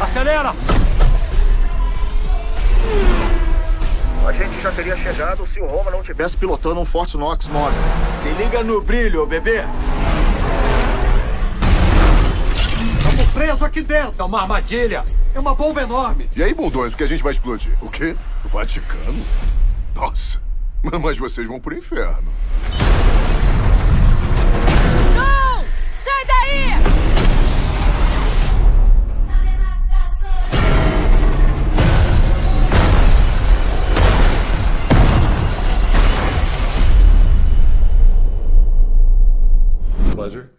Acelera! A gente já teria chegado se o Roma não tivesse pilotando um Forte Knox 9. Se liga no brilho, bebê! Estamos presos aqui dentro. É uma armadilha! É uma bomba enorme. E aí, bundões, o que a gente vai explodir? O quê? O Vaticano? Nossa, mas vocês vão pro inferno. Não! Sai daí! Pleasure.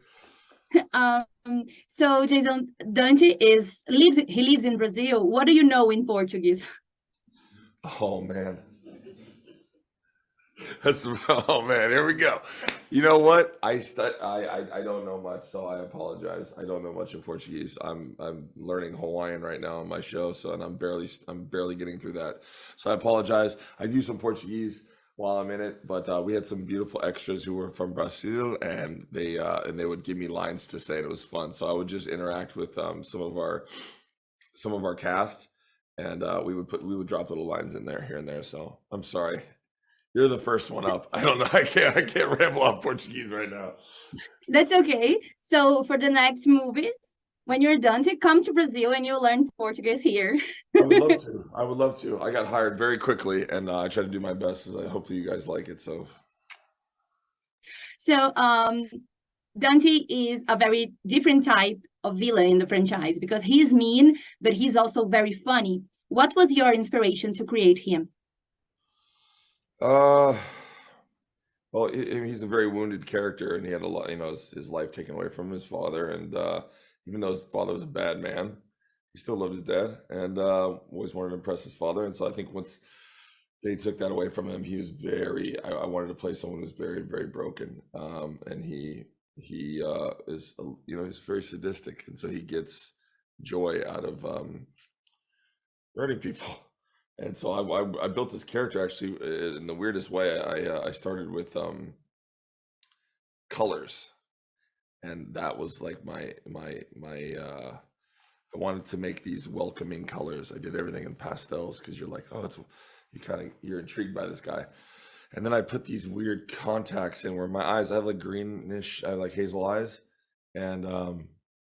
So Jason, Dante lives in Brazil. What do you know in Portuguese? Oh man. Oh man, here we go. You know what? I don't know much, so I apologize. I don't know much in Portuguese. I'm learning Hawaiian right now on my show, so and I'm barely getting through that. So I apologize. I do some Portuguese while I'm in it, but we had some beautiful extras who were from Brazil, and they would give me lines to say, and it was fun. So I would just interact with some of our cast, and we would drop little lines in there here and there. So I'm sorry. You're the first one up. I don't know. I can't ramble off Portuguese right now. That's okay. So for the next movies, when you're done, come to Brazil and you'll learn Portuguese here. I would love to. I would love to. I got hired very quickly, and I try to do my best. Hopefully you guys like it. So Dante is a very different type of villain in the franchise because he's mean, but he's also very funny. What was your inspiration to create him? well, he's a very wounded character, and he had a lot, his life taken away from his father, and even though his father was a bad man, he still loved his dad, and always wanted to impress his father. And so I think once they took that away from him, he was I wanted to play someone who was very, very broken, and he is, he's very sadistic, and so he gets joy out of hurting people. And so I built this character actually in the weirdest way. I started with colors, and that was like my I wanted to make these welcoming colors. I did everything in pastels because you're like, oh, you're intrigued by this guy. And then I put these weird contacts in where my eyes, I have like greenish, I have like hazel eyes, and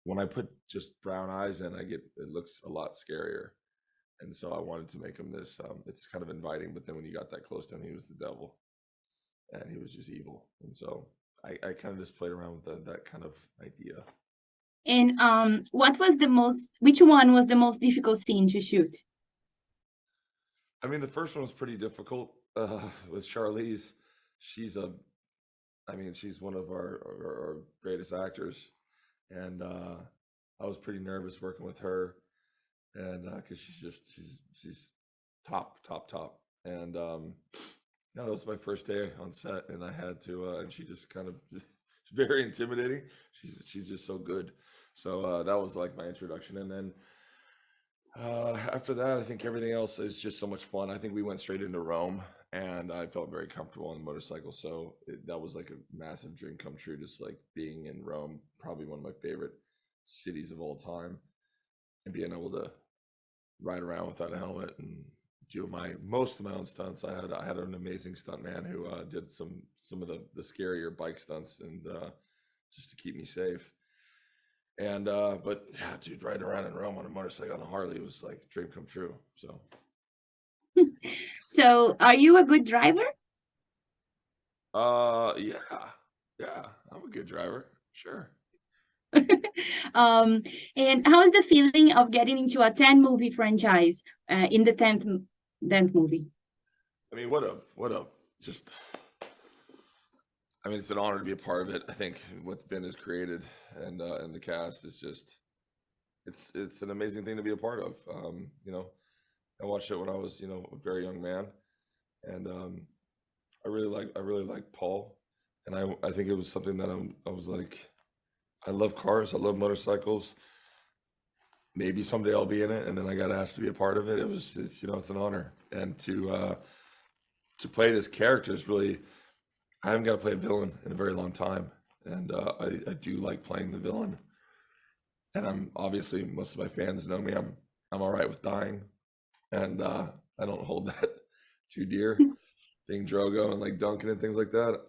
when I put just brown eyes in, it looks a lot scarier. And so I wanted to make him this, it's kind of inviting, but then when you got that close to him, he was the devil, and he was just evil. And so I kind of just played around with that kind of idea. And which one was the most difficult scene to shoot? I mean, the first one was pretty difficult with Charlize. She's one of our greatest actors. And I was pretty nervous working with her. And because she's top, and that was my first day on set, and I had to, and she just kind of very intimidating. She's just so good. So that was like my introduction, and then after that, I think everything else is just so much fun. I think we went straight into Rome, and I felt very comfortable on the motorcycle. So that was like a massive dream come true, just like being in Rome, probably one of my favorite cities of all time, and being able to ride around without a helmet and do most of my own stunts. I had an amazing stunt man who did some of the scarier bike stunts, and just to keep me safe. And but yeah, dude, riding around in Rome on a motorcycle on a Harley was like a dream come true. So So are you a good driver? Yeah, I'm a good driver, sure. And how is the feeling of getting into a 10 movie franchise in the 10th movie? I mean, what a just, I mean, it's an honor to be a part of it. I think what Ben has created and the cast is just, it's an amazing thing to be a part of. I watched it when I was, a very young man, and I really like Paul, and I think it was something that I was like, I love cars, I love motorcycles. Maybe someday I'll be in it, and then I got asked to be a part of it. It's an honor, and to play this character is really, I haven't got to play a villain in a very long time, and I do like playing the villain. and I'm obviously, most of my fans know me. I'm all right with dying, and I don't hold that too dear, being Drogo and like Duncan and things like that.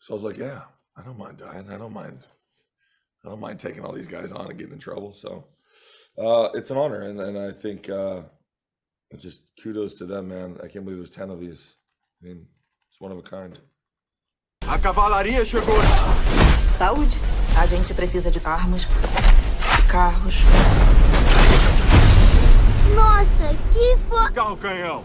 So I was like, yeah, I don't mind dying. I don't mind taking all these guys on and getting in trouble. So it's an honor, and I think just kudos to them, man. I can't believe there's 10 of these. I mean, it's one of a kind. A cavalaria chegou. Saúde. A gente precisa de armas, de carros. Nossa, que Carro canhão.